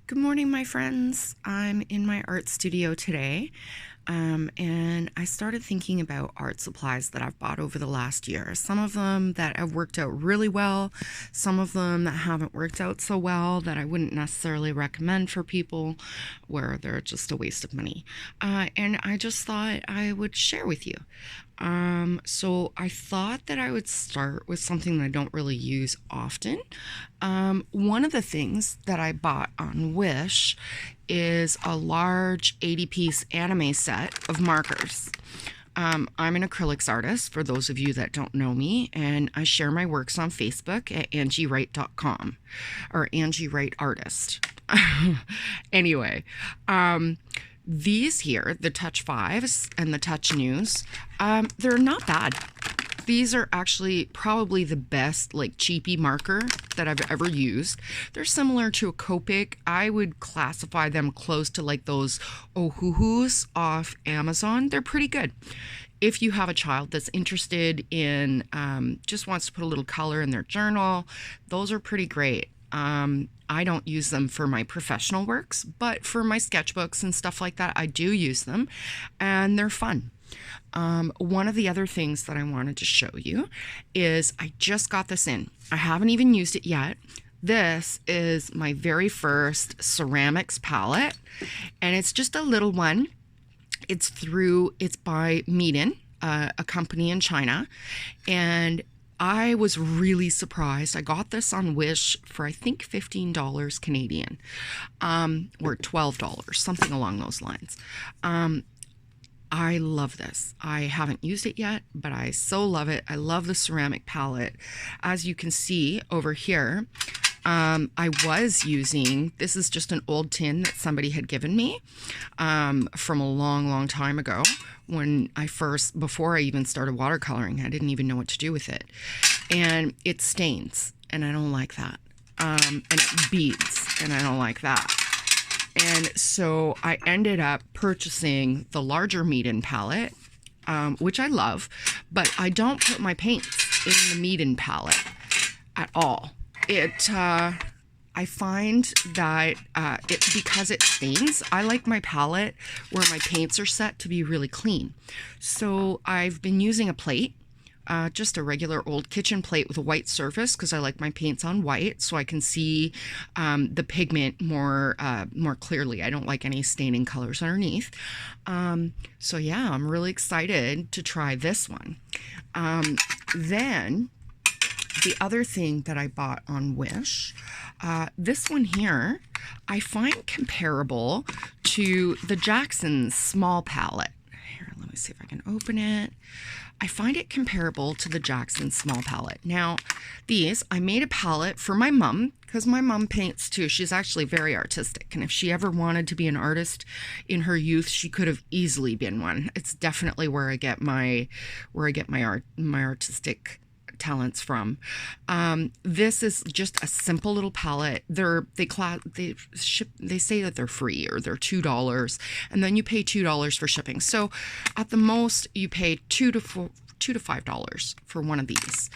Good morning, my friends. I'm in my art studio today, and I started thinking about art supplies that I've bought over the last year. Some of them that have worked out really well, some of them that haven't worked out so well that I wouldn't necessarily recommend for people, where they're just a waste of money. And I just thought I would share with you. So I thought that I would start with something that I don't really use often. One of the things that I bought on Wish is a large 80-piece anime set of markers. I'm an acrylics artist, for those of you that don't know me, and I share my works on Facebook at angiewright.com, or Angie Wright Artist. Anyway, these here, the Touch 5s and the Touch News, they're not bad. These are actually probably the best, like, cheapy marker that I've ever used. They're similar to a Copic. I would classify them close to like those Ohuhus off Amazon. They're pretty good. If you have a child that's interested in, just wants to put a little color in their journal, those are pretty great. I don't use them for my professional works, but for my sketchbooks and stuff like that, I do use them, and they're fun. One of the other things that I wanted to show you is I just got this in. I haven't even used it yet. This is my very first ceramics palette, and it's just a little one. It's by Meeden, a company in China, and I was really surprised. I got this on Wish for I think $15 Canadian, or $12, something along those lines. I love this. I haven't used it yet, but I so love it. I love the ceramic palette. As you can see over here, I was using, this is just an old tin that somebody had given me from a long, long time ago when before I even started watercoloring. I didn't even know what to do with it. And it stains, and I don't like that. And it beads, and I don't like that. And so I ended up purchasing the larger Meeden palette, which I love, but I don't put my paints in the Meeden palette at all. I find that because it stains, I like my palette where my paints are set to be really clean. So I've been using a plate. Just a regular old kitchen plate with a white surface, because I like my paints on white so I can see the pigment more clearly. I don't like any staining colors underneath. So yeah, I'm really excited to try this one. Then the other thing that I bought on Wish, this one here, I find comparable to the Jackson's small palette. Here, let me see if I can open it. I find it comparable to the Jackson small palette. Now, I made a palette for my mom, because my mom paints too. She's actually very artistic, and if she ever wanted to be an artist in her youth, she could have easily been one. It's definitely where I get my artistic talents from. This is just a simple little palette. They say that they're free, or they're $2, and then you pay $2 for shipping. So at the most you pay $2 to $5 for one of these.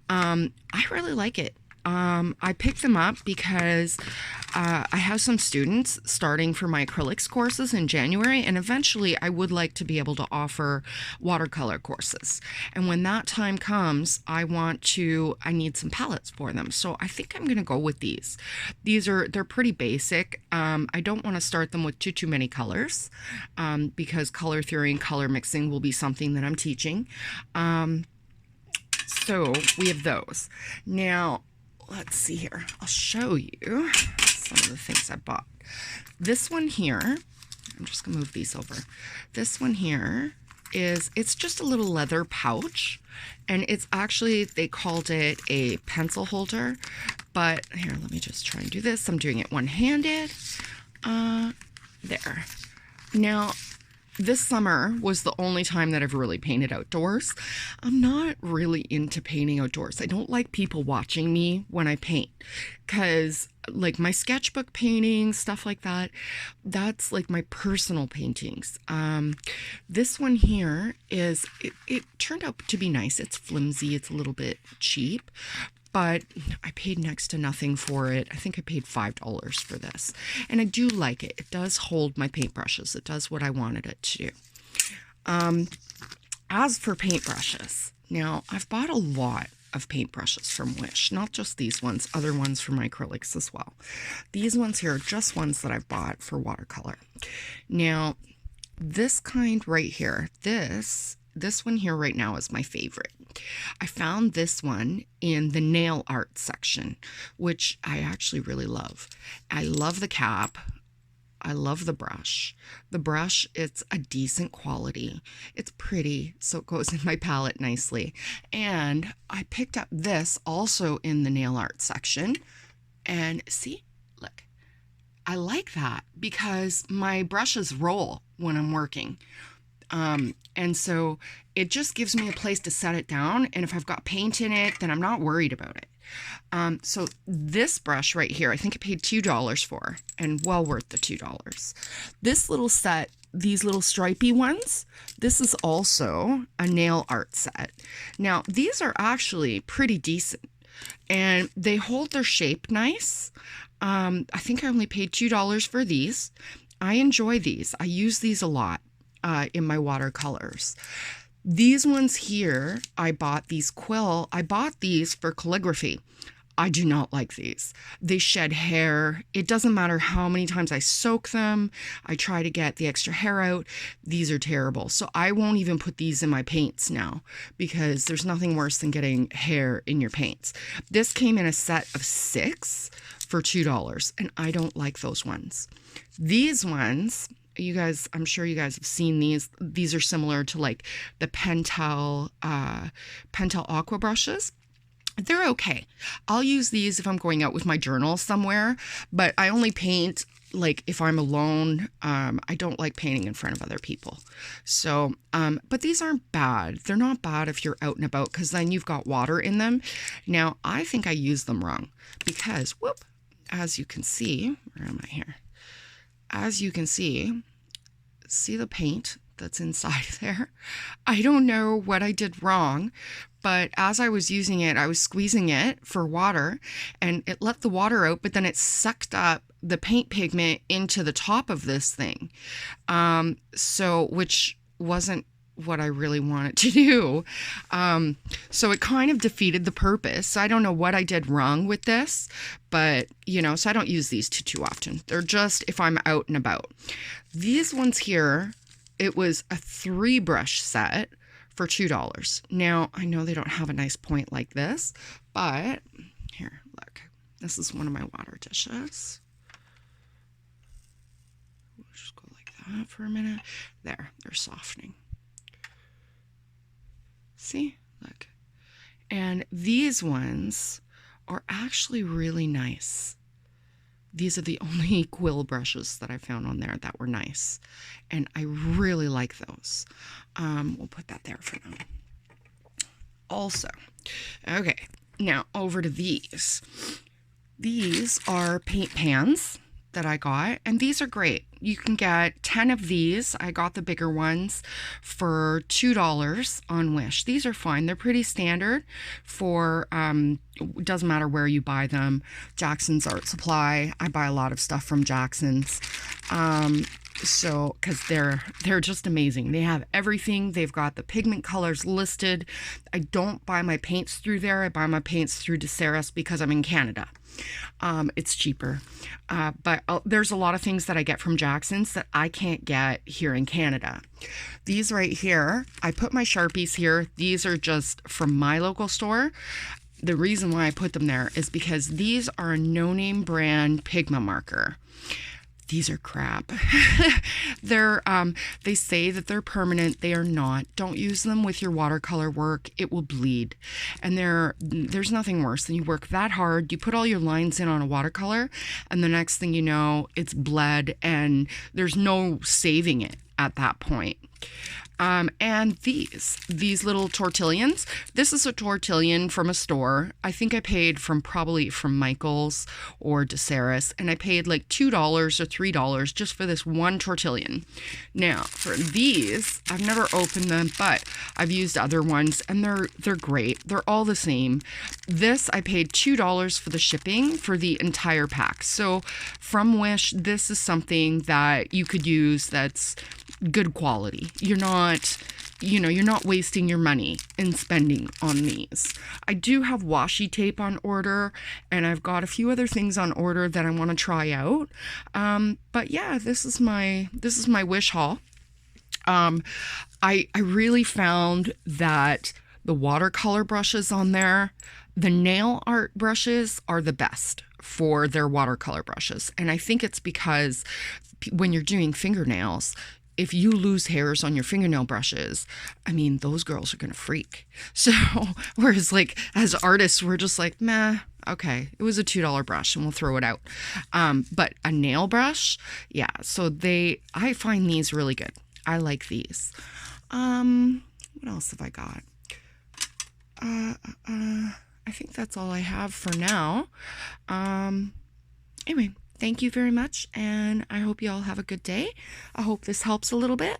I really like it. I picked them up because I have some students starting for my acrylics courses in January, and eventually I would like to be able to offer watercolor courses. And when that time comes, I need some palettes for them. So I think I'm going to go with these. They're pretty basic. I don't want to start them with too many colors, because color theory and color mixing will be something that I'm teaching. So we have those. Now, let's see here. I'll show you some of the things I bought. This one here, I'm just gonna move these over. This one here it's just a little leather pouch, and it's actually, they called it a pencil holder, but here, let me just try and do this. I'm doing it one-handed. There. Now, this summer was the only time that I've really painted outdoors. I'm not really into painting outdoors. I don't like people watching me when I paint, because like my sketchbook paintings, stuff like that, that's like my personal paintings. This one here it turned out to be nice. It's flimsy, it's a little bit cheap, but I paid next to nothing for it. I think I paid $5 for this, and I do like it. It does hold my paintbrushes. It does what I wanted it to do. As for paintbrushes, now I've bought a lot of paintbrushes from Wish, not just these ones, other ones for my acrylics as well. These ones here are just ones that I've bought for watercolor. Now, this kind right here, this one here right now is my favorite. I found this one in the nail art section, which I actually really love. I love the cap. I love the brush. The brush, it's a decent quality. It's pretty, so it goes in my palette nicely. And I picked up this also in the nail art section. And see, look, I like that because my brushes roll when I'm working. And so it just gives me a place to set it down. And if I've got paint in it, then I'm not worried about it. So this brush right here, I think I paid $2 for, and well worth the $2. This little set, these little stripy ones, this is also a nail art set. Now, these are actually pretty decent, and they hold their shape nice. I think I only paid $2 for these. I enjoy these. I use these a lot in my watercolors. These ones here, I bought these Quill. I bought these for calligraphy. I do not like these. They shed hair. It doesn't matter how many times I soak them. I try to get the extra hair out. These are terrible. So I won't even put these in my paints now because there's nothing worse than getting hair in your paints. This came in a set of 6 for $2, and I don't like those ones. These ones, you guys, I'm sure you guys have seen these. These are similar to like the Pentel Aqua Brushes. They're okay. I'll use these if I'm going out with my journal somewhere, but I only paint like if I'm alone. I don't like painting in front of other people. So, but these aren't bad. They're not bad if you're out and about because then you've got water in them. Now, I think I used them wrong because, as you can see, where am I here? As you can see the paint that's inside there. I don't know what I did wrong, but as I was using it, I was squeezing it for water and it let the water out, but then it sucked up the paint pigment into the top of this thing. Which wasn't what I really wanted to do. So it kind of defeated the purpose. I don't know what I did wrong with this, but so I don't use these too often. They're just if I'm out and about. These ones here, it was a 3 brush set for $2. Now, I know they don't have a nice point like this, but here, look. This is one of my water dishes. We'll just go like that for a minute. There, they're softening. See, look. And these ones are actually really nice. These are the only Quill brushes that I found on there that were nice. And I really like those. We'll put that there for now. Also, okay, now over to these. These are paint pans that I got, and these are great. You can get 10 of these. I got the bigger ones for $2 on Wish. These are fine. They're pretty standard for, it doesn't matter where you buy them. Jackson's Art Supply. I buy a lot of stuff from Jackson's. So, because they're just amazing. They have everything. They've got the pigment colors listed. I don't buy my paints through there. I buy my paints through DeSeras because I'm in Canada. It's cheaper. But there's a lot of things that I get from Jackson's that I can't get here in Canada. These right here, I put my Sharpies here. These are just from my local store. The reason why I put them there is because these are a no-name brand pigma marker. These are crap. They say that they're permanent. They are not. Don't use them with your watercolor work. It will bleed. And there's nothing worse than you work that hard. You put all your lines in on a watercolor, and the next thing you know, it's bled, and there's no saving it at that point. And these little tortillions. This is a tortillion from a store. I think I paid probably from Michael's or DeSaris, and I paid like $2 or $3 just for this one tortillion. Now, for these, I've never opened them, but I've used other ones, and they're great. They're all the same. This, I paid $2 for the shipping for the entire pack. So from Wish, this is something that you could use that's good quality. You're not wasting your money in spending on these. I do have washi tape on order, and I've got a few other things on order that I want to try out. But yeah, this is my Wish haul. I really found that the watercolor brushes on there, the nail art brushes are the best for their watercolor brushes. And I think it's because when you're doing fingernails, if you lose hairs on your fingernail brushes, I mean, those girls are going to freak. So, whereas like as artists, we're just like, meh, okay, it was a $2 brush and we'll throw it out. But a nail brush, yeah, so I find these really good. I like these. What else have I got? I think that's all I have for now. Anyway, thank you very much, and I hope you all have a good day. I hope this helps a little bit.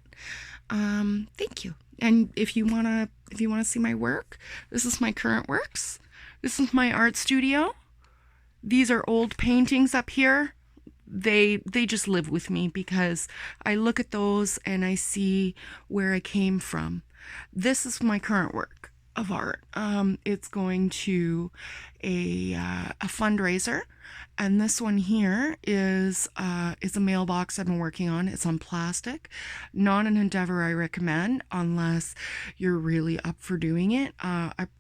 Thank you. And if you wanna see my work, this is my current works. This is my art studio. These are old paintings up here. They just live with me because I look at those and I see where I came from. This is my current work of art. It's going to a fundraiser, and this one here is a mailbox I've been working on. It's on plastic. Not an endeavor I recommend unless you're really up for doing it.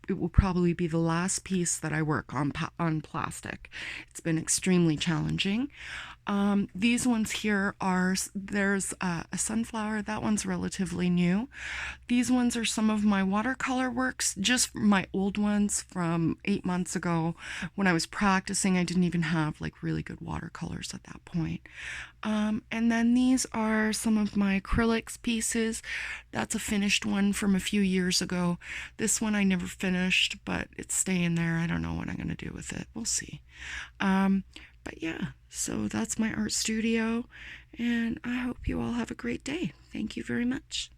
It will probably be the last piece that I work on plastic. It's been extremely challenging. These ones here there's a sunflower. That one's relatively new. These ones are some of my watercolor works, just my old ones from 8 months ago when I was practicing. I didn't even have like really good watercolors at that point. And then these are some of my acrylics pieces. That's a finished one from a few years ago. This one I never finished, but it's staying there. I don't know what I'm going to do with it. We'll see. But yeah, so that's my art studio, and I hope you all have a great day. Thank you very much.